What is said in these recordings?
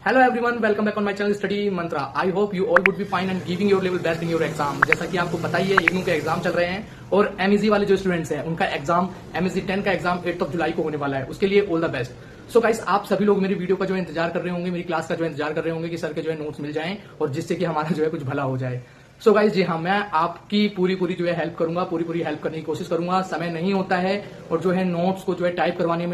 Hello everyone, welcome back on my channel Study Mantra. I hope you all would be fine and giving your level best in your exam. जैसा कि आपको पता ही है इग्नू के exam चल रहे हैं और एमईजी वाले जो स्टूडेंट्स हैं उनका एग्जाम एमईजी 10 का एग्जाम 8 जुलाई को होने वाला है. उसके लिए all the best. So guys, आप सभी लोग मेरी वीडियो का जो इंतजार कर रहे होंगे, मेरी क्लास का जो इंतजार कर रहे होंगे कि सर के जो है नोट्स मिल जाएं और जिससे कि हमारा जो है कुछ भला हो जाए. सो गाइस, जी हाँ, मैं आपकी पूरी जो है हेल्प करूंगा, पूरी हेल्प करने की कोशिश करूंगा. समय नहीं होता है और जो है नोट्स को जो है टाइप करने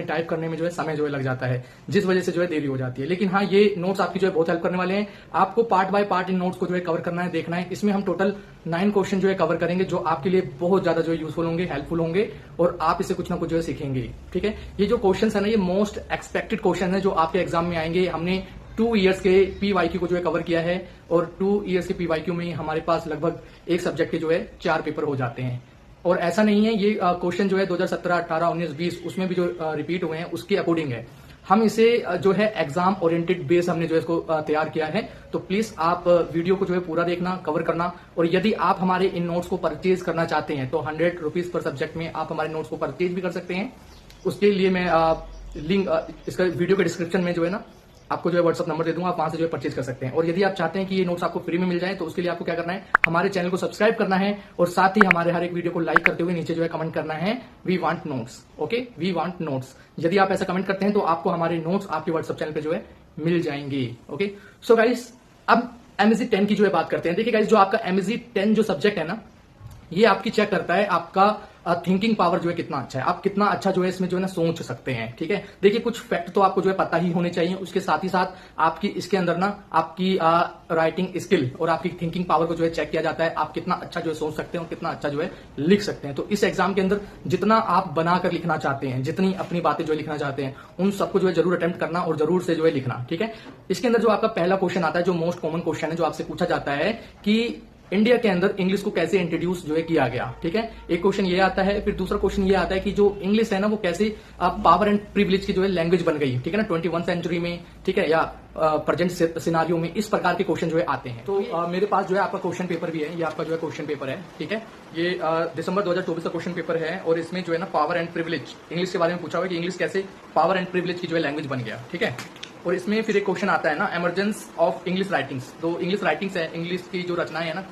में जो है समय जो है लग जाता है, जिस वजह से जो है देरी हो जाती है. लेकिन हाँ, ये नोट्स आपकी जो है बहुत हेल्प करने वाले हैं. आपको part by part in notes को जो है कवर करना है, देखना है. इसमें हम टोटल 9 क्वेश्चन जो है कवर करेंगे जो आपके लिए बहुत ज्यादा जो है यूजफुल होंगे, हेल्पफुल होंगे और आप इससे कुछ ना कुछ जो है सीखेंगे. ठीक है, ये जो क्वेश्चन है ना, ये मोस्ट एक्सपेक्टेड क्वेश्चन है जो आपके एग्जाम में आएंगे. हमने 2 इयर्स के पीवाईक्यू को जो है कवर किया है और 2 इयर्स के पीवाईक्यू में हमारे पास लगभग एक सब्जेक्ट के जो है 4 पेपर हो जाते हैं. और ऐसा नहीं है, ये क्वेश्चन जो है 2017, 18, 19, 20 उसमें भी जो रिपीट हुए हैं उसके अकॉर्डिंग है. हम इसे जो है एग्जाम ओरिएंटेड बेस हमने जो है इसको तैयार किया है. तो प्लीज आप वीडियो को जो है पूरा देखना, कवर करना. और यदि आप हमारे इन नोट्स को परचेज करना चाहते हैं तो 100 रुपीज पर सब्जेक्ट में आप हमारे नोट्स को परचेज भी कर सकते हैं. उसके लिए मैं लिंक इसका वीडियो के डिस्क्रिप्शन में जो है ना आपको जो है व्हाट्सअप नंबर दे दूंगा, आप वहां से जो है परचेज कर सकते हैं. और यदि आप चाहते हैं कि ये नोट्स आपको फ्री में मिल जाए तो उसके लिए आपको क्या करना है, हमारे चैनल को सब्सक्राइब करना है और साथ ही हमारे हर एक वीडियो को लाइक करते हुए नीचे जो है कमेंट करना है, we want notes. Okay, we want notes. यदि आप ऐसा कमेंट करते हैं तो आपको हमारे नोट्स आपके व्हाट्सअप चैनल पे जो है मिल जाएंगे. ओके, सो गाइस, अब एमएससी 10 की जो है बात करते हैं. देखिए गाइस, जो आपका एमएससी 10 जो सब्जेक्ट है ना, ये आपकी चेक करता है आपका थिंकिंग पावर जो है कितना अच्छा है, आप कितना अच्छा जो है इसमें जो है ना सोच सकते हैं. ठीक है, देखिए कुछ फैक्ट तो आपको जो है पता ही होने चाहिए. उसके साथ ही साथ आपकी इसके अंदर ना आपकी राइटिंग स्किल और आपकी थिंकिंग पावर को जो है चेक किया जाता है. आप कितना अच्छा जो है सोच सकते हैं और कितना अच्छा जो है लिख सकते हैं. तो इस एग्जाम के अंदर जितना आप बनाकर लिखना चाहते हैं, जितनी अपनी बातें जो है लिखना चाहते हैं, उन सबको जो है जरूर अटेम्प्ट करना और जरूर से जो है लिखना. ठीक है, इसके अंदर जो आपका पहला क्वेश्चन आता है, जो मोस्ट कॉमन क्वेश्चन है, जो आपसे पूछा जाता है कि इंडिया के अंदर इंग्लिश को कैसे इंट्रोड्यूस जो है किया गया. ठीक है, एक क्वेश्चन ये आता है. फिर दूसरा क्वेश्चन ये आता है कि जो इंग्लिश है ना वो कैसे पावर एंड प्रिविलेज की जो है लैंग्वेज बन गई. ठीक है ना, 21 सेंचुरी में. ठीक है, या प्रेजेंट सिनारियो में इस प्रकार के क्वेश्चन जो है आते हैं. तो मेरे पास जो है आपका क्वेश्चन पेपर भी है. ये आपका जो है क्वेश्चन पेपर है. ठीक है, ये दिसंबर 2024 का क्वेश्चन पेपर है और इसमें जो है ना पावर एंड प्रिविलेज इंग्लिश के बारे में पूछा हुआ है कि इंग्लिश कैसे पावर एंड प्रिविलेज की जो है लैंग्वेज बन गया. ठीक है, और इसमें फिर एक क्वेश्चन आता है ना, एमरजेंस ऑफ इंग्लिश राइटिंग्स. तो इंग्लिश राइटिंग्स है, इंग्लिश की जो रचनाएं है ना,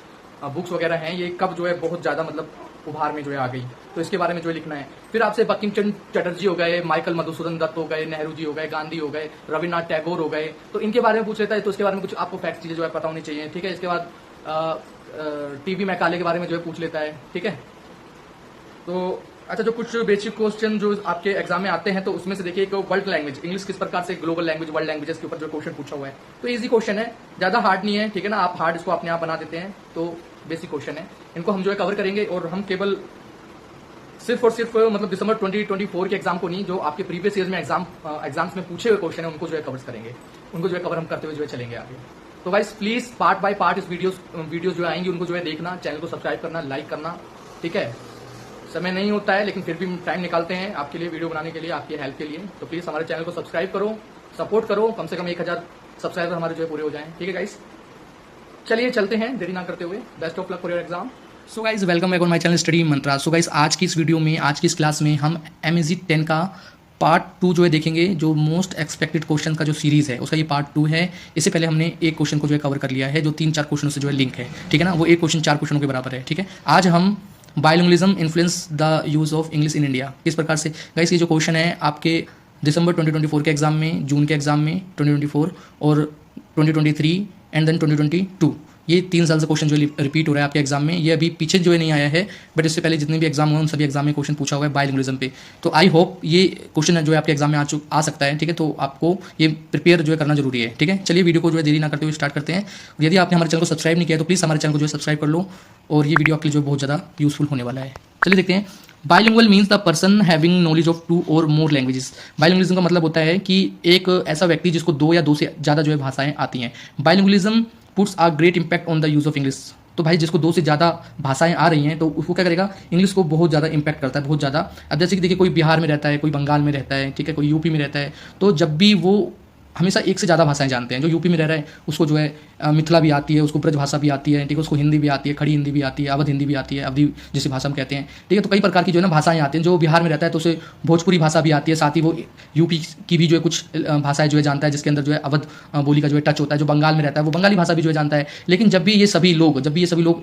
बुक्स वगैरह हैं, ये कब जो है बहुत ज्यादा मतलब उभार में जो है आ गई, तो इसके बारे में जो है लिखना है. फिर आपसे बंकिम चंद्र चटर्जी हो गए, माइकल मधुसूदन दत्त हो गए, नेहरू जी हो गए, गांधी हो गए, रविन्द्रनाथ टैगोर हो गए, तो इनके बारे में पूछ लेता है. तो उसके बारे में कुछ आपको फैक्ट चीजें जो है पता होनी चाहिए. ठीक है, इसके बाद टीबी मैकाले के बारे में जो है पूछ लेता है. ठीक है, तो अच्छा, जो कुछ बेसिक क्वेश्चन जो आपके एग्जाम में आते हैं तो उसमें से देखिए एक वर्ल्ड लैंग्वेज, इंग्लिश किस प्रकार से ग्लोबल लैंग्वेज, वर्ल्ड लैंग्वेजेस के ऊपर जो क्वेश्चन पूछा हुआ है. तो इजी क्वेश्चन है, ज्यादा हार्ड नहीं है. ठीक है ना, आप हार्ड इसको अपने आप बना देते हैं. तो बेसिक क्वेश्चन है, इनको हम जो है कवर करेंगे और हम केवल सिर्फ और सिर्फ मतलब दिसंबर 2024 के एग्जाम को नहीं, जो आपके प्रीवियस ईयर में एग्जाम्स में पूछे हुए क्वेश्चन है उनको जो है कवर करेंगे, उनको जो है कवर हम करते हुए जो है चलेंगे आगे. तो guys please part by part इस वीडियोस जो आएंगी उनको जो है देखना, चैनल को सब्सक्राइब करना, लाइक करना. ठीक है, समय नहीं होता है लेकिन फिर भी टाइम निकालते हैं आपके लिए वीडियो बनाने के लिए, आपकी हेल्प के लिए. तो प्लीज हमारे चैनल को सब्सक्राइब करो, सपोर्ट करो, कम से कम 1000 सब्सक्राइबर हमारे जो है पूरे हो जाएं. ठीक है गाइस, चलिए चलते हैं देरी ना करते हुए. Best of luck for your exam. So guys, welcome back on my channel study Mantra. So guys, आज की इस वीडियो में, आज की इस क्लास में हम एमएससी 10 का पार्ट 2 जो है देखेंगे. जो मोस्ट एक्सपेक्टेड क्वेश्चन का जो सीरीज है उसका ये पार्ट 2 है. इससे पहले हमने एक क्वेश्चन को जो है कवर कर लिया है जो 3-4 क्वेश्चनों से जो है लिंक है. ठीक है ना, वो एक क्वेश्चन 4 क्वेश्चनों के बराबर है. ठीक है, आज हम bilingualism influence the use of English in India, किस प्रकार से. गाइस, ये जो क्वेश्चन है आपके दिसंबर 2024 के एग्जाम में, जून के एग्जाम में 2024 और 2023 एंड देन 2022, ये 3 साल से क्वेश्चन जो रिपीट हो रहा है आपके एग्जाम में. ये अभी पीछे जो है नहीं आया है, बट इससे पहले जितने भी एग्जाम हुए उन सभी एग्जाम में क्वेश्चन पूछा हुआ है बाइलिंगुअलिज्म पे. तो आई होप ये क्वेश्चन जो है आपके एग्जाम में आ सकता है. ठीक है, तो आपको ये प्रिपेयर जो है करना जरूरी है. ठीक है, चलिए वीडियो को जो है देरी ना करते हुए स्टार्ट करते हैं. यदि आपने हमारे चैनल को सब्सक्राइब नहीं किया तो प्लीज़ हमारे चैनल को जो है सब्सक्राइब कर लो और ये वीडियो आपके लिए जो बहुत ज़्यादा यूजफुल होने वाला है. चलिए देखते हैं. Bilingual means the person having knowledge of 2 और मोर लैंग्वेजेस. बाइलिंगुअलिज्म का मतलब होता है कि एक ऐसा व्यक्ति जिसको 2 या 2 से ज़्यादा जो है भाषाएं आती हैं. Bilingualism puts a great impact on the use of English. तो भाई जिसको 2 से ज़्यादा भाषाएं आ रही हैं तो उसको क्या करेगा, इंग्लिश को बहुत ज़्यादा इंपैक्ट करता है, बहुत ज़्यादा. अब जैसे कि देखिए, कोई बिहार में रहता है, कोई बंगाल में रहता है, ठीक है, कोई यूपी में रहता है, तो जब भी वो हमेशा एक से ज़्यादा भाषाएं जानते हैं. जो यूपी में रह रहा है उसको जो है मिथिला भी आती है, उसको ब्रज भाषा भी आती है, ठीक है, उसको हिंदी भी आती है, खड़ी हिंदी भी आती है, अवध हिंदी भी आती है, अवधी जिसे भाषा हम कहते हैं, ठीक है। तो कई प्रकार की जो है ना भाषाएं आती हैं। जो बिहार में रहता है तो उसे भोजपुरी भाषा भी आती है, साथ ही वो यूपी की भी जो है कुछ भाषाएं जो है जानता है, जिसके अंदर जो है अवध बोली का जो है टच होता है। जो बंगाल में रहता है वो बंगाली भाषा भी जो है जानता है। लेकिन जब भी ये सभी लोग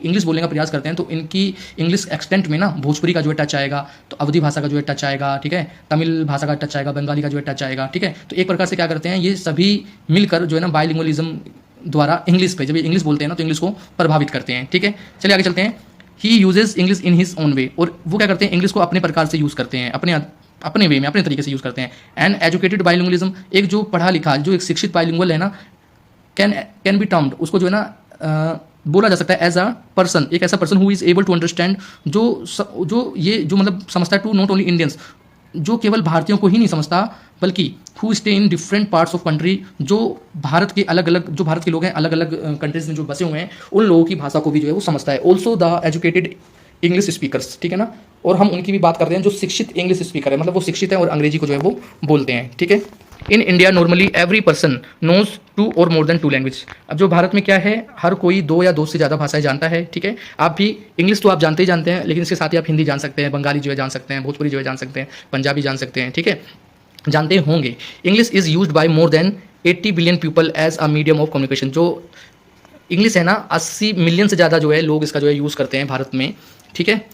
इंग्लिश बोलने का प्रयास करते हैं तो इनकी इंग्लिश एक्सटेंट में ना भोजपुरी का जो है टच आएगा, तो अवधी भाषा का जो है टच आएगा, ठीक है, तमिल भाषा का टच आएगा, बंगाली का जो है टच आएगा, ठीक है। तो एक प्रकार से क्या करते हैं, ये सभी मिलकर जो है ना बाइलिंगुअलिज्म द्वारा इंग्लिश पे, जब ये इंग्लिश बोलते हैं ना तो इंग्लिश को प्रभावित करते हैं, ठीक है। चलिए आगे चलते हैं। He uses English in his own way, और वो क्या करते हैं, इंग्लिश को अपने प्रकार से यूज़ करते हैं, अपने वे में, अपने तरीके से यूज़ करते हैं। एंड एजुकेटेड बाइलिंगुअलिज्म, एक जो पढ़ा लिखा, जो एक शिक्षित बाइलिंगुअल है ना, कैन बी टर्म्ड, उसको जो है ना बोला जा सकता है एज अ पर्सन, एक ऐसा person who is able to understand, जो ये जो मतलब समझता है, टू नॉट ओनली इंडियंस, जो केवल भारतीयों को ही नहीं समझता, बल्कि who stay in different parts of country, जो भारत के लोग हैं अलग अलग कंट्रीज में जो बसे हुए हैं, उन लोगों की भाषा को भी जो है वो समझता है। Also the educated English speakers, ठीक है ना, और हम उनकी भी बात करते हैं जो शिक्षित इंग्लिश स्पीकर है, मतलब वो शिक्षित है और अंग्रेजी को जो है वो बोलते हैं, ठीक है। In India normally every person knows 2 और मोर देन 2 लैंग्वेज। अब जो भारत में क्या है, हर कोई 2 या 2 से ज़्यादा भाषाएं जानता है, ठीक है। आप भी इंग्लिश तो आप जानते ही जानते हैं, लेकिन इसके साथ ही आप हिंदी जान सकते हैं, बंगाली जो है जान सकते हैं, भोजपुरी जो है जान सकते हैं, पंजाबी जान सकते हैं, ठीक है, जानते होंगे। English is used by more than 80 billion people as a medium of communication. जो इंग्लिश है ना, 80 मिलियन से ज़्यादा जो है लोग इसका जो है यूज़ करते हैं भारत में, ठीक है,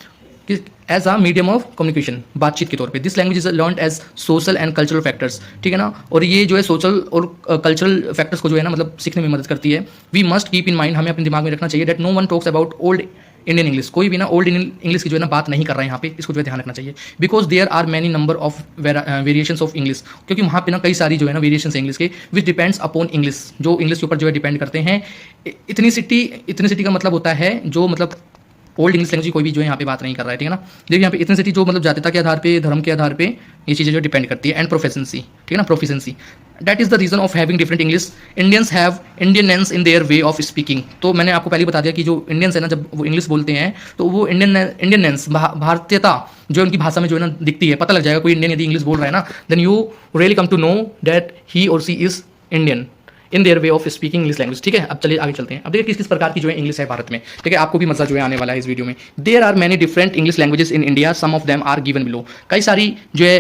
as a medium of communication, बातचीत के तौर पे। This language is learn as social and cultural factors, ठीक है ना, और ये जो है सोशल और कल्चरल फैक्टर्स को जो है ना मतलब सीखने में मदद करती है। We must keep in mind, हमें अपने दिमाग में रखना चाहिए, that no one talks about old Indian English, कोई भी ना ओल्ड इंडियन इंग्लिश की जो है ना बात नहीं कर रहा है यहाँ पे, इसको जो है ध्यान रखना चाहिए। Because there are many number of variations of English, क्योंकि वहाँ पे ना कई सारी जो है ना वेरिएशंस इंग्लिश के, विच डिपेंड्स अपॉन इंग्लिश, जो इंग्लिश के ऊपर जो है डिपेंड करते हैं। इथनिसिटी का मतलब होता है जो मतलब ओल्ड इंग्लिश लैंग्वेज कोई भी जो है यहाँ पे बात नहीं कर रहा है, ठीक है ना। देखिए यहाँ पे इथनिसिटी जो मतलब जातिता के आधार पे, धर्म के आधार पे ये चीज़ें जो डिपेंड करती है। एंड प्रोफेशंसी, ठीक है ना, proficiency, that is the reason of having different English. Indians have Indianness in their way of speaking. तो मैंने आपको पहले बता दिया कि जो इंडियंस है ना, जब वो इंग्लिश बोलते हैं तो वो इंडियनेंस, भारतीयता जो उनकी भाषा में जो है ना दिखती है, पता लग जाएगा कोई इंडियन यदि इंग्लिश बोल रहा है ना, then you really come to know that he और she is Indian in their way of speaking English language, ठीक है। अब चलिए आगे चलते हैं। अब देखिए किस किस प्रकार की जो है इंग्लिश है भारत में, ठीक है, आपको भी मजा जो है आने वाला है इस वीडियो में। There are many different English languages in India, some of them are given below. कई सारी जो है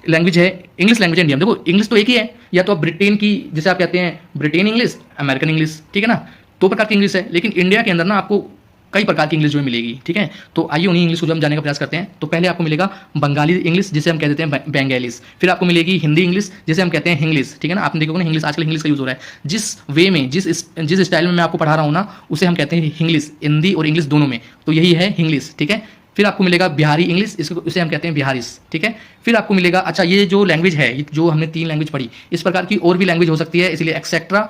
लैंग्वेज है, इंग्लिश लैंग्वेज इंडिया में। देखो इंग्लिश तो एक ही है, या तो आप ब्रिटेन की, जैसे आप कहते हैं ब्रिटेन इंग्लिश, अमेरिकन इंग्लिश, ठीक है ना, 2 प्रकार की इंग्लिश है। लेकिन इंडिया के अंदर ना आपको कई प्रकार की इंग्लिश जो है मिलेगी, ठीक है। तो आइए उन्हीं इंग्लिश को जो हम जानने का प्रयास करते हैं। तो पहले आपको मिलेगा बंगाली इंग्लिश, जिसे हम कह देते हैं बेंगालीज। फिर आपको मिलेगी हिंदी इंग्लिश, जिसे हम कहते हैं हिंग्लिश, ठीक है ना। आपने देखोगे ना इंग्लिश, आजकल इंग्लिश का यूज हो रहा है, जिस वे में, जिस स्टाइल में मैं आपको पढ़ा रहा हूँ ना, उसे हम कहते हैं हिंग्लिश, हिंदी और इंग्लिश दोनों में, तो यही है हिंग्लिश, ठीक है। फिर आपको मिलेगा बिहारी इंग्लिश, इसे हम कहते हैं बिहारिस, ठीक है। फिर आपको मिलेगा, अच्छा ये जो लैंग्वेज है, जो हमने 3 लैंग्वेज पढ़ी, इस प्रकार की और भी लैंग्वेज हो सकती है, इसलिए एक्सेट्रा,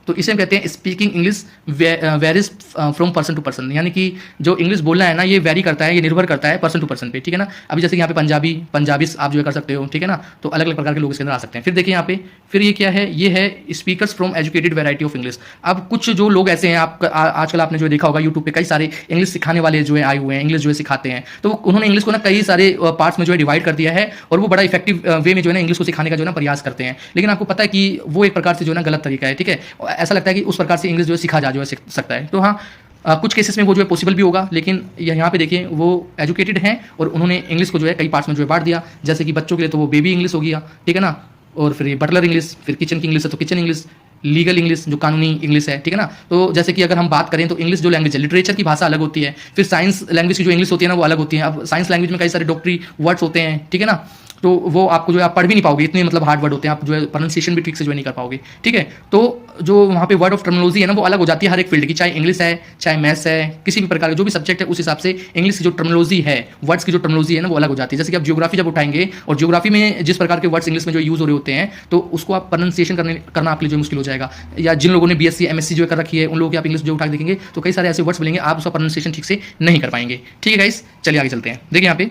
तो इसे हम कहते हैं speaking English varies from person to person, यानी कि जो इंग्लिश बोलना है ना, ये वेरी करता है, ये निर्भर करता है पर्सन टू पर्सन पे, ठीक है ना। अभी जैसे कि यहाँ पे पंजाबीस आप जो है कर सकते हो, ठीक है ना, तो अलग अलग प्रकार के लोग इसके अंदर आ सकते हैं। फिर देखिए यहाँ पे, फिर ये क्या है, ये है speakers from educated variety of English. अब कुछ जो लोग ऐसे हैं, आजकल आपने जो देखा होगा यूट्यूब पे कई सारे इंग्लिश सिखाने वाले जो है आए हुए हैं, इंग्लिश जो है सिखाते हैं, तो उन्होंने इंग्लिश को ना कई सारे पार्ट्स में जो है डिवाइड कर दिया है, और वो बड़ा इफेक्टिव वे में जो है ना इंग्लिश को सिखाने का जो है ना प्रयास करते हैं। लेकिन आपको पता है कि वो एक प्रकार से जो है ना गलत तरीका है, ठीक है। ऐसा लगता है कि उस प्रकार से इंग्लिश जो है सिखा जा जो है सकता है। तो हाँ, कुछ केसेस में वो जो है पॉसिबल भी होगा, लेकिन यहाँ पे देखिए वो एजुकेटेड हैं और उन्होंने इंग्लिश को जो है कई पार्ट्स में जो है बांट दिया। जैसे कि बच्चों के लिए तो वो बेबी इंग्लिश हो गया, ठीक है ना, और फिर ये बटलर इंग्लिश, फिर किचन की इंग्लिश है तो किचन इंग्लिश, लीगल इंग्लिश जो कानूनी इंग्लिश है, ठीक है ना। तो जैसे कि अगर हम बात करें तो इंग्लिश जो लैंग्वेज है, लिटरेचर की भाषा अलग होती है, फिर साइंस लैंग्वेज की जो इंग्लिश होती है ना वो अलग होती है। अब साइंस लैंग्वेज में कई सारे डॉक्टरी वर्ड्स होते हैं, ठीक है ना, तो वो आपको जो है आप पढ़ भी नहीं पाओगे, इतने मतलब हार्ड वर्ड होते हैं, आप जो है प्रोनाउंसिएशन भी ठीक से जो है नहीं कर पाओगे, ठीक है। तो जो वहाँ पे वर्ड ऑफ टर्मिनोलॉजी है ना वो अलग हो जाती है हर एक फील्ड की, चाहे इंग्लिश है, चाहे मैथ्स है, किसी भी प्रकार का जो भी सब्जेक्ट है, उस हिसाब से इंग्लिश की जो टर्मिनोलॉजी है, वर्ड्स की जो टर्मिनोलॉजी है ना वो अलग हो जाती है। जैसे कि आप जियोग्राफी जब उठाएंगे और जियोग्राफी में जिस प्रकार के वर्ड्स इंग्लिश में जो यूज हो रहे होते हैं, तो उसको आप प्रोनाउंसिएशन करना आपके लिए जो मुश्किल हो जाएगा। या जिन लोगों ने बीएससी एमएससी जो कर रखी है, उन लोगों की आप इंग्लिश जो उठा देखेंगे तो कई सारे ऐसे वर्ड्स मिलेंगे, आप उसका प्रोनाउंसिएशन ठीक से नहीं कर पाएंगे, ठीक है गाइस। चलिए आगे चलते हैं। देखिए यहाँ पे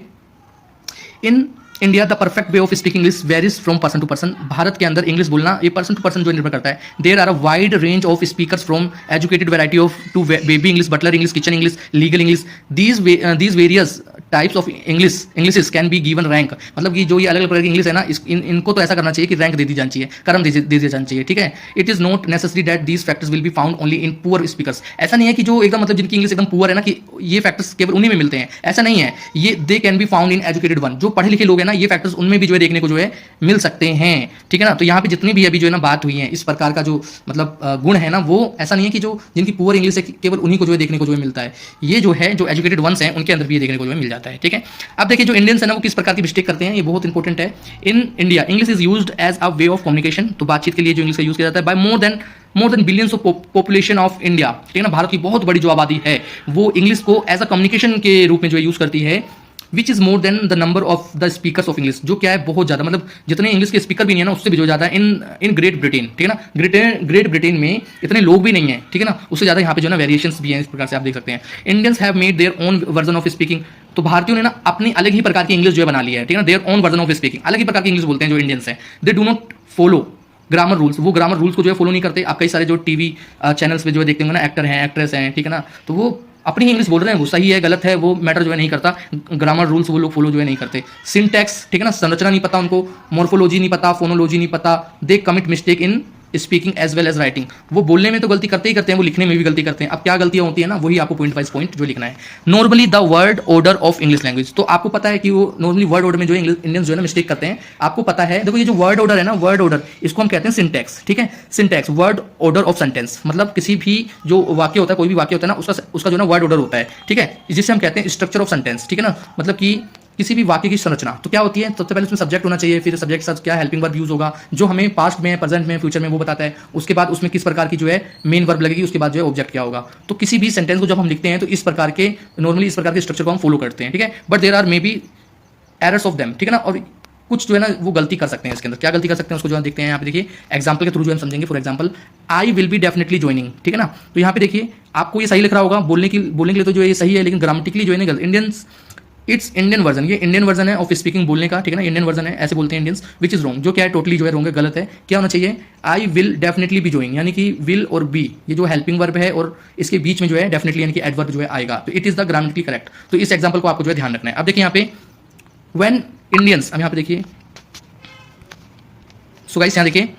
in India the perfect way of speaking English varies from person to person. भारत के अंदर इंग्लिश बोलना ये पर्सन टू पर्सन जो निर्भर करता है। There are a wide range of speakers from educated variety of to baby English, butler English, kitchen English, legal English. These various types of English can be given rank. मतलब कि जो ये अलग अलग प्रकार की इंग्लिश है ना, इनको तो ऐसा करना चाहिए कि रैंक दे दी जानी चाहिए, क्रम दे दी जानी चाहिए, ठीक है। It is not necessary that these factors will be found only in poor speakers. ऐसा नहीं है कि जो एकदम मतलब जिनकी इंग्लिश एकदम पुअर है ना कि ये फैक्टर्स केवल उन्हीं में मिलते हैं, ऐसा नहीं है। ये they can be found in educated one. जो पढ़े लिखे लोग हैं ना, ये फैक्टर्स उनमें भी जो है देखने को जो है मिल सकते हैं, ठीक है ना। तो यहाँ पे जितनी भी अभी जो है ना बात हुई है इस प्रकार का जो मतलब गुण है ना, वो ऐसा नहीं है कि जो जिनकी पुअर इंग्लिश है केवल उन्हीं को जो है देखने को जो है मिलता है। ये जो है जो एजुकेटेड वंस हैं उनके अंदर भी ये देखने को जो है मिल जाता है, ठीक है। अब देखिए जो इंडियंस है ना वो किस प्रकार की मिस्टेक करते हैं, ये बहुत इंपॉर्टेंट है। In India English is used as a way of communication. तो बातचीत के लिए जो इंग्लिश का यूज किया जाता है by more than billions of population of India, ठीक है ना। भारत की बहुत बड़ी जो आबादी है वो इंग्लिश को एज अ कम्युनिकेशन के रूप में जो है यूज करती है, which is more than the number of the speakers of English. जो क्या है बहुत ज्यादा, मतलब जितने इंग्लिश के स्पीकर भी नहीं है ना उससे भी जो ज्यादा इन ग्रेट ब्रिटेन, ठीक है ना। ग्रेट ब्रिटेन में इतने लोग भी नहीं है, ठीक है ना, उससे ज्यादा यहाँ पे जो है ना वेरिएशंस भी हैं। इस प्रकार से आप देख सकते हैं Indians have made their own version of speaking. तो भारतीयों ने ना अपनी अलग ही प्रकार की इंग्लिश जो है बना ली है, ठीक है ना। Their own version of speaking, अलग ही प्रकार की इंग्लिश बोलते हैं जो इंडियंस हैं। They do not follow grammar rules. वो ग्रामर रूल्स को जो है फॉलो नहीं करते। आप कई सारे जो टीवी चैनल्स पे जो है देखते होंगे ना, एक्टर हैं, एक्ट्रेस हैं, ठीक है ना, तो वो अपनी इंग्लिश बोल रहे हैं, वो सही है गलत है वो मैटर जो है नहीं करता। ग्रामर रूल्स वो लोग फॉलो जो है नहीं करते। सिंटैक्स, ठीक है ना, संरचना नहीं पता उनको, मॉर्फोलॉजी नहीं पता, फोनोलॉजी नहीं पता। They commit mistake in speaking as well as writing. वो बोलने में तो गलती करते ही करते हैं, वो लिखने में भी गलती करते हैं। अब क्या गलतियां होती है ना, वही आपको पॉइंट वाइज पॉइंट जो लिखना है। Normally the word order of English language. तो आपको पता है कि वो नॉर्मली वर्ड ऑर्डर में जो इंडियंस जो है ना मिस्टेक करते हैं। आपको पता है, देखो ये जो वर्ड ऑर्डर है ना, वर्ड ऑर्डर इसको हम कहते हैं सिंटैक्स, ठीक है। Syntax word order of sentence, मतलब किसी भी जो वाक्य होता है, कोई भी वाक्य होता है ना, उसका जो ना वर्ड ऑर्डर होता है, ठीक है, जिसे हम कहते हैं स्ट्रक्चर ऑफ सेंटेंस, ठीक है ना। मतलब कि किसी भी वाक्य की संरचना तो क्या होती है, सबसे पहले उसमें सब्जेक्ट होना चाहिए, फिर सब्जेक्ट के साथ क्या हेल्पिंग वर्ब यूज होगा जो हमें पास्ट में, प्रेजेंट में, फ्यूचर में वो बताता है। उसके बाद उसमें किस प्रकार की जो है मेन वर्ब लगेगी, उसके बाद जो है ऑब्जेक्ट क्या होगा। तो किसी भी सेंटेंस को जब हम लिखते हैं तो इस प्रकार के नॉर्मली इस प्रकार के स्ट्रक्चर को हम फॉलो करते हैं, ठीक है। But there are may be errors of them, ठीक है ना। और कुछ जो है ना वो गलती कर सकते हैं इसके अंदर। क्या गलती कर सकते हैं उसको जो है देखते हैं यहाँ पे। देखिए एग्जांपल के थ्रू जो हम समझेंगे। For example I will be definitely joining, ठीक है ना। तो यहाँ पे देखिए आपको ये सही लिख रहा होगा, बोलने के लिए तो जो ये सही है, लेकिन ग्रामेटिकली जो है गलत। इंडियंस इट्स इंडियन वर्जन, ये इंडियन वर्जन है ऑफ स्पीकिंग, बोलने का, ठीक है ना, इंडियन वर्जन है, ऐसे बोलते हैं इंडियंस। विच इज रॉन्ग, जो क्या है टोटली जो है रॉन्ग है, गलत है। क्या होना चाहिए, आई विल डेफिनेटली बी जोइंग, यानी कि विल और बी ये जो हेल्पिंग वर्ब है और इसके बीच में जो है डेफिनेटली यानी कि एडवर्ब जो है आएगा। तो it is the grammatically correct. तो इस एग्जाम्पल को आपको जो है ध्यान रखना है। अब देखिए यहाँ पे व्हेन इंडियंस, अब यहाँ पे देखिए सो गाइस यहाँ देखिए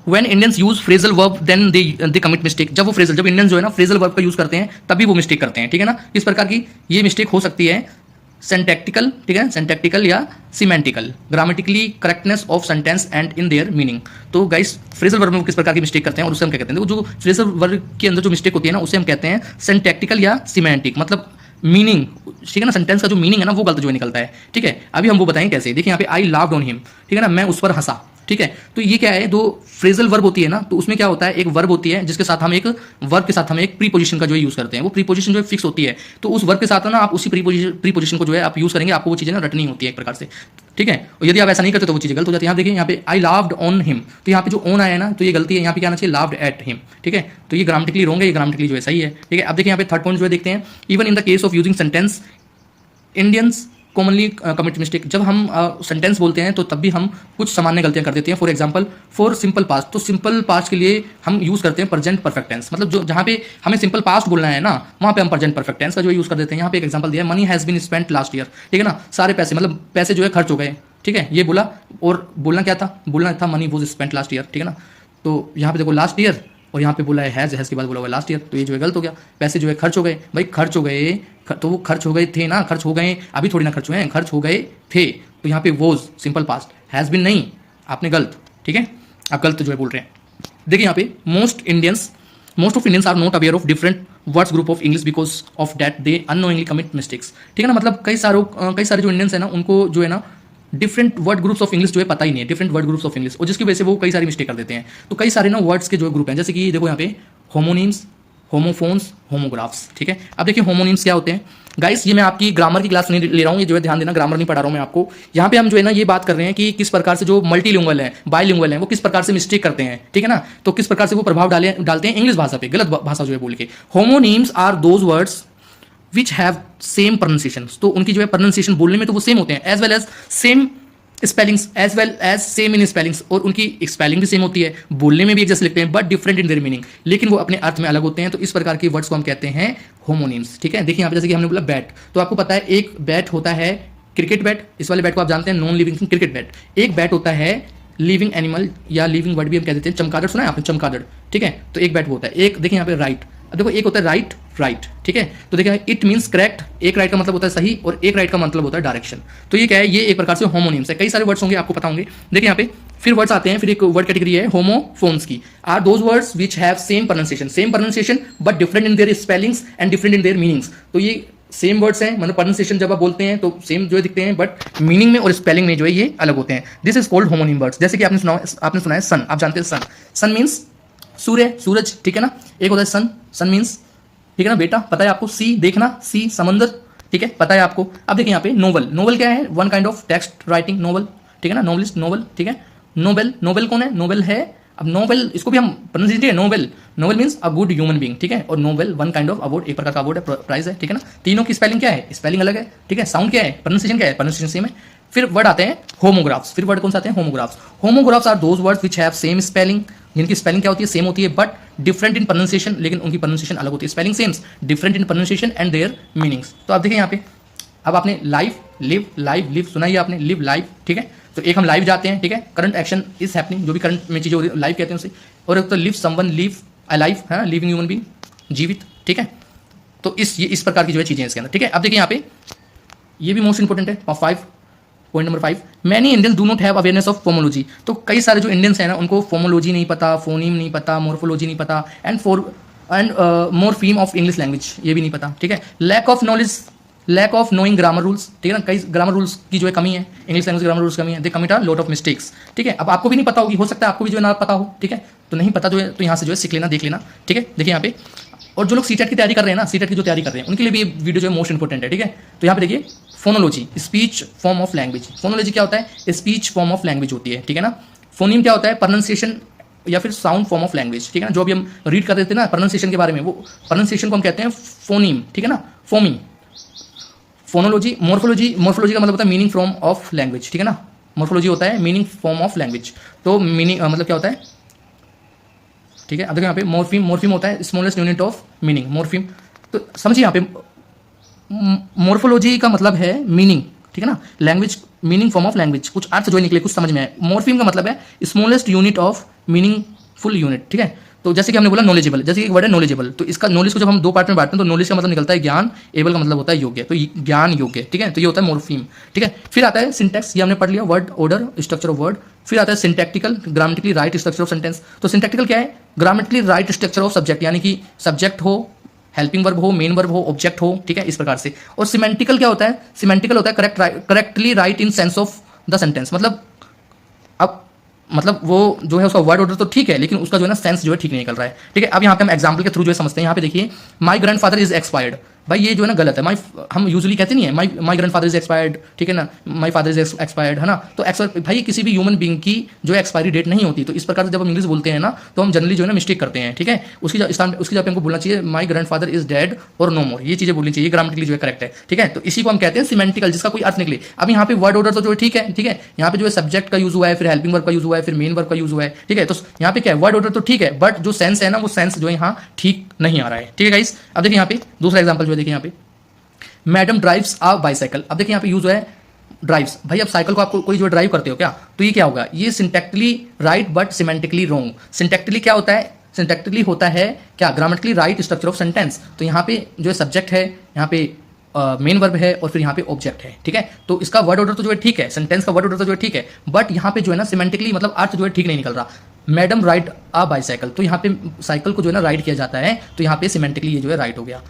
When Indians use phrasal verb then they commit mistake। जब वो phrasal, जब इंडियंस जो है ना phrasal verb का यूज करते हैं तभी वो मिस्टेक करते हैं, ठीक है ना। किस प्रकार की ये मिस्टेक हो सकती है, सिंटैक्टिकल, ठीक है, सिंटैक्टिकल या semantical, grammatically correctness of sentence and in their meaning. तो गाइस फ्रेजल वर्ब में किस प्रकार की मिस्टेक करते हैं और उससे हम क्या कहते हैं, जो फ्रेजल वर्ब के अंदर जो मिस्टेक होती है ना उसे हम कहते हैं सिंटैक्टिकल या सिमेंटिक, मतलब मीनिंग, ठीक है ना, सेंटेंस का जो मीनिंग है ना वो गलत जो निकलता है, ठीक है। अभी हम वो बताएं कैसे। देखिए यहाँ पे आई लाफ्ड ऑन हिम, ठीक है ना, मैं उस पर हंसा, ठीक है। तो ये क्या है, दो फ्रेजल वर्ब होती है ना, तो उसमें क्या होता है, एक वर्ब होती है जिसके साथ हम एक वर्ब के साथ हम एक प्रीपोजिशन का जो है यूज करते हैं। वो प्रीपोजिशन जो है फिक्स होती है, तो उस वर्ब के साथ ना आप उसी प्रीपोजिशन को जो है आप यूज करेंगे, आपको वो चीजें ना रटनी होती है एक प्रकार से, ठीक है। और यदि आप ऐसा नहीं करते तो वो चीजें गलत हो जाती है। यहाँ देखिए यहाँ पे आई लाफ्ड ऑन हिम, तो यहाँ पे जो ऑन आया है ना तो ये गलती है, यहाँ पे क्या आना चाहिए लाफ्ड एट हिम, ठीक है। तो ये ग्रामेटिकली रॉन्ग है, ये ग्रामेटिकली जो है सही है, ठीक है। अब देखिए यहाँ पे थर्ड पॉइंट जो है देखते हैं, even in the case of using sentence Indians commonly commit mistake. जब हम सेंटेंस बोलते हैं तो तब भी हम कुछ सामान्य गलतियां कर देते हैं। For example for simple past, तो सिंपल पास्ट के लिए हम यूज करते हैं प्रेजेंट परफेक्ट टेंस, मतलब जो जहां पे हमें सिंपल पास्ट बोलना है ना वहां पे हम प्रेजेंट परफेक्ट टेंस का जो यूज कर देते हैं। यहाँ पे एक एग्जांपल दिया है, money has been spent last year, ठीक है ना, सारे पैसे, मतलब पैसे जो है खर्च हो गए, ठीक है, ये बोला। और बोलना क्या था, बोलना था money was spent last year, ठीक है ना। तो यहाँ पे देखो लास्ट ईयर और यहाँ पे बोला है हैज के बाद बोला हुआ लास्ट ईयर, तो ये जो है गलत हो गया। पैसे जो है खर्च हो गए, भाई खर्च हो गए तो वो खर्च हो गए थे ना, खर्च हो गए अभी थोड़ी ना खर्च हुए हैं, खर्च हो गए थे। तो यहाँ पे was simple past, has been नहीं, आपने गलत, ठीक है, आप गलत जो है बोल रहे हैं। देखिए यहाँ पे most of Indians are not aware of different words group of English because of that they unknowingly commit mistakes, ठीक है ना। मतलब कई सारे जो इंडियंस है ना उनको जो है ना different word groups of English जो है पता ही नहीं है, different word groups of English, और जिसकी वजह से वो कई सारी मिस्टेक कर देते हैं। तो कई सारे ना वर्ड्स के जो ग्रुप हैं, जैसे कि देखो यहाँ पे होमोनिम्स, होमोफोन्स, होमोग्राफ्स, ठीक है। अब देखिए होमोनिम्स क्या होते हैं गाइस, ये मैं आपकी ग्रामर की क्लास नहीं ले रहा हूँ, ये जो है ध्यान देना, ग्रामर नहीं पढ़ा रहा हूँ मैं आपको। यहाँ पे हम जो है ना ये बात कर रहे हैं कि किस प्रकार से जो मल्टीलिंगुअल है, बाइलिंगुअल है, वो किस प्रकार से मिस्टेक करते हैं, ठीक है ना। तो किस प्रकार से वो प्रभाव डालते हैं इंग्लिश भाषा पे, गलत भाषा जो है बोल के। Homonyms are those words which have same pronunciation, तो उनकी जो है प्रोनाउंसिएशन बोलने में तो वो सेम होते हैं, as well as same spellings as well as same in spellings, और उनकी स्पेलिंग भी सेम होती है, बोलने में भी एक जैसे लिखते हैं, but different in their meaning, लेकिन वो अपने अर्थ में अलग होते हैं। तो इस प्रकार के वर्ड्स को हम कहते हैं होमोनिम्स। ठीक है, देखिए यहाँ पे जैसे कि हमने बोला बैट, तो आपको पता है एक बैट होता है क्रिकेट बैट, इस वाले बैट को आप जानते हैं, नॉन लिविंग क्रिकेट बैट। एक बैट होता है लिविंग एनिमल या लिविंग वर्ड भी हम कह देते हैं, चमगादड़ सुना है आपने, चमगादड़। ठीक है, तो एक बैट वो होता है। एक देखिए यहाँ पे राइट, अब देखो एक होता है राइट राइट, ठीक है, तो देखिए इट मीन्स करेक्ट, एक राइट का मतलब होता है सही और एक राइट का मतलब होता है डायरेक्शन। तो ये क्या है, ये एक प्रकार से होमोनिम्स है। कई सारे वर्ड्स होंगे आपको पता होंगे। देखिए यहाँ पे फिर वर्ड्स आते हैं, फिर एक वर्ड कैटेगरी है होमोफोन्स की, are those words which have same pronunciation but different in their spellings and different in their meanings. तो ये सेम वर्ड्स हैं, मतलब प्रोनाउंसिएशन जब आप बोलते हैं तो सेम जो है दिखते हैं, बट मीनिंग में और स्पेलिंग में जो है ये अलग होते हैं। This is called homonym words. जैसे कि आपने सुना है सन, आप जानते हैं सन, सन मीन्स सूर्य, सूरज, ठीक है ना। एक होता है सन, सन मीन्स, ठीक है ना बेटा, पता है आपको, सी देखना, सी समंदर, ठीक है, पता है आपको। अब देखिए यहाँ पे नोवेल, नोवेल क्या है, one kind of text writing novel, ठीक है ना, नोवेलिस्ट नोवेल, ठीक है। नोबेल, नोबेल कौन है, नोबेल है, अब नोबेल इसको भी हम प्रोनाउंसिएशन है Nobel, Nobel means a good human being, ठीक है, और Nobel one kind of award, एक प्रकार का अवार्ड है, प्राइज है, ठीक है ना। तीनों की स्पेलिंग क्या है, स्पेलिंग अलग है, ठीक है, साउंड क्या है, प्रोनाउंसिएशन क्या है, प्रोनाउंसिएशन सेम है। फिर वर्ड आते हैं होमोग्राफ्स, फिर वर्ड कौन से आते हैं, homographs. Homographs are those words which have same spelling, जिनकी स्पेलिंग क्या होती है, सेम होती है, बट डिफरेंट इन प्रोनाउंसिएशन, लेकिन उनकी प्रोनाउंसिएशन अलग होती है। Spelling same, different in pronunciation and there meanings. तो आप देखिए यहाँ पे, अब आपने लाइफ, लिव सुना ही आपने, लिव लाइफ, ठीक है, तो एक हम लाइव जाते हैं, ठीक है, करंट एक्शन इज हैपनिंग, जो भी करंट में चीजें हो रही है लाइव कहते हैं उसे, और एक तो live someone, live a life है, लिविंग ह्यूमन बीइंग, जीवित, ठीक है। तो इस प्रकार की जो है चीजें इसके अंदर, ठीक है। अब देखिए यहाँ पे ये भी मोस्ट इंपॉर्टेंट है, 5 point number 5, many Indians do not have awareness of phonology. तो कई सारे जो इंडियंस हैं ना, उनको फोमोलॉजी नहीं पता, फोनीम नहीं पता, मोर्फोलॉजी नहीं पता, and morpheme of English language ये भी नहीं पता, ठीक है। Lack of knowledge, lack of knowing grammar rules, ठीक है ना, कई ग्रामर रूल्स की जो है कमी है, इंग्लिश लैंग्वेज ग्रामर रूल्स कमी है, दे commit a lot of mistakes, ठीक है। अब आपको भी नहीं पता होगी, हो सकता है आपको भी जो है ना पता हो, ठीक है, तो नहीं पता जो है तो यहाँ से जो है सीख लेना, देख लेना, ठीक है। देखिए यहाँ पे, और जो लोग सीटेट की तैयारी कर रहे हैं ना, सीटेट की जो तैयारी कर रहे हैं उनके लिए भी ये वीडियो जो है मोस्ट इंपॉर्टेंट है, ठीक है। तो यहाँ पे देखिए phonology, speech form of language. Phonology क्या होता है, स्पीच फॉर्म ऑफ लैंग्वेज होती है, ठीक है ना। फोनीम क्या होता है, प्रोनाउंसिएशन या फिर साउंड फॉर्म ऑफ लैंग्वेज, ठीक है ना, जो अभी हम रीड कर रहे थे ना प्रोनाउंसिएशन के बारे में, वो प्रोनाउंसिएशन को हम कहते हैं फोनीम, ठीक है ना, फोमी। फोनोलॉजी, मोर्फोलॉजी, मोर्फोलॉजी का मतलब होता है मीनिंग फ्रॉम ऑफ लैंग्वेज, ठीक है ना, मोर्फोलॉजी होता है मीनिंग फॉर्म ऑफ लैंग्वेज। तो मीनिंग मतलब क्या होता है, ठीक है। अब देखो यहाँ पे मोर्फीम, मोर्फीम होता है स्मॉलेस्ट यूनिट ऑफ मीनिंग, मोर्फीम। तो समझिए यहाँ पे मोर्फोलॉजी का मतलब है मीनिंग, ठीक है ना, language, meaning form of language, कुछ अर्थ जो निकले, कुछ समझ में आए। मोर्फीम का मतलब है smallest unit of meaningful unit, ठीक है। तो जैसे कि हमने बोला नॉलेजेबल, जैसे कि वर्ड है नॉलेजेबल, तो इसका नॉलेज को जब हम दो पार्ट में बांटते हैं तो नॉलेज का मतलब निकलता है ज्ञान, एबल का मतलब होता है योग्य, तो ज्ञान योग्य, ठीक है, तो ये होता है मोर्फीम, ठीक है। फिर आता है सिंटैक्स, ये हमने पढ़ लिया, word order, structure of word. फिर आता है syntactical, grammatically right structure of sentence. तो सिंटैक्टिकल क्या है, grammatically right structure of subject, यानी कि सब्जेक्ट हो, हेल्पिंग वर्ब हो, मेन वर्ब हो, ऑब्जेक्ट हो, ठीक है, इस प्रकार से। और सिमेंटिकल क्या होता है, सिमेंटिकल होता है correctly right in sense of the sentence, मतलब अब मतलब वो जो है उसका वर्ड ऑर्डर तो ठीक है, लेकिन उसका जो है ना सेंस जो है ठीक नहीं निकल रहा है, ठीक है। अब यहाँ पे हम एग्जांपल के थ्रू जो है समझते हैं। यहाँ पे देखिए माय ग्रैंडफादर इज एक्सपायर्ड, भाई ये जो है ना गलत है, हम यूजुअली कहते नहीं है माय ग्रैंडफादर इज एक्सपायर्ड, ठीक है ना, माय फादर इज एक्सपायर्ड, है ना। तो भाई किसी भी ह्यूमन बीइंग की जो एक्सपायरी डेट नहीं होती, तो इस प्रकार से जब हम इंग्लिश बोलते हैं ना तो हम जनरली जो है ना मिस्टेक करते हैं, ठीक है। उसकी जगह पे हमको बोलना चाहिए माय ग्रैंडफादर इज डेड और नो मोर, ये चीजें बोलनी चाहिए, ग्रामेटिकली जो है करेक्ट है, ठीक है। तो इसी को हम कहते हैं सिमेंटिकल, जिसका कोई अर्थ निकले। अब यहाँ पे वर्ड ऑर्डर तो जो है ठीक है, ठीक है, यहाँ पे जो है सब्जेक्ट का यूज हुआ है, फिर हेल्पिंग वर्ब का यूज हुआ है, फिर मेन वर्ब का यूज हुआ है, ठीक है। तो यहाँ पे क्या है, वर्ड ऑर्डर तो ठीक है, बट जो सेंस है ना वो सेंस जो है यहाँ ठीक नहीं आ रहा है, ठीक है गाइस। अब देखिए यहाँ पे दूसरा एग्जाम्पल जो है, देखिए यहाँ पे मैडम ड्राइव्स आ बाइसाइकिल। अब देखिए यहाँ पे यूज हुआ है ड्राइव्स, भाई अब साइकिल को आपको कोई जो ड्राइव करते हो क्या, तो ये क्या होगा, ये syntactically right but semantically wrong. Syntactically क्या होता है, सिंटैक्टिकली होता है क्या, grammatically right structure of sentence. तो यहाँ पे जो है सब्जेक्ट है, यहाँ पे मेन वर्ब है और फिर यहाँ पे ऑब्जेक्ट है, ठीक है। तो इसका वर्ड ऑर्डर तो जो है ठीक है, सेंटेंस का वर्ड ऑर्डर तो जो है ठीक है, बट यहाँ पे जो है ना सिमेंटिकली मतलब अर्थ जो है ठीक नहीं निकल रहा। मैडम राइड आ बाइसाइकिल, तो यहाँ पे साइकिल को जो है ना राइड किया जाता है, तो यहाँ पे सिमेंटिकली ये जो है राइट हो गया।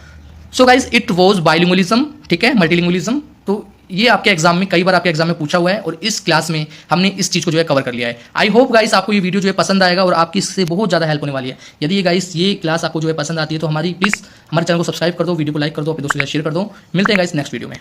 So guys it was bilingualism, ठीक है, मल्टीलिंगुअलिज्म। तो ये आपके एग्जाम में कई बार आपके एग्जाम में पूछा हुआ है और इस क्लास में हमने इस चीज को जो है कवर कर लिया है। आई होप गाइस आपको ये वीडियो जो है पसंद आएगा और आपकी इससे बहुत ज़्यादा हेल्प होने वाली है। यदि ये गाइस ये क्लास आपको जो है पसंद आती है तो प्लीज़ हमारे चैनल को सब्सक्राइब कर दो, वीडियो को लाइक कर दो, अपने दोस्तों के साथ शेयर कर दो। मिलते हैं गाइस नेक्स्ट वीडियो में।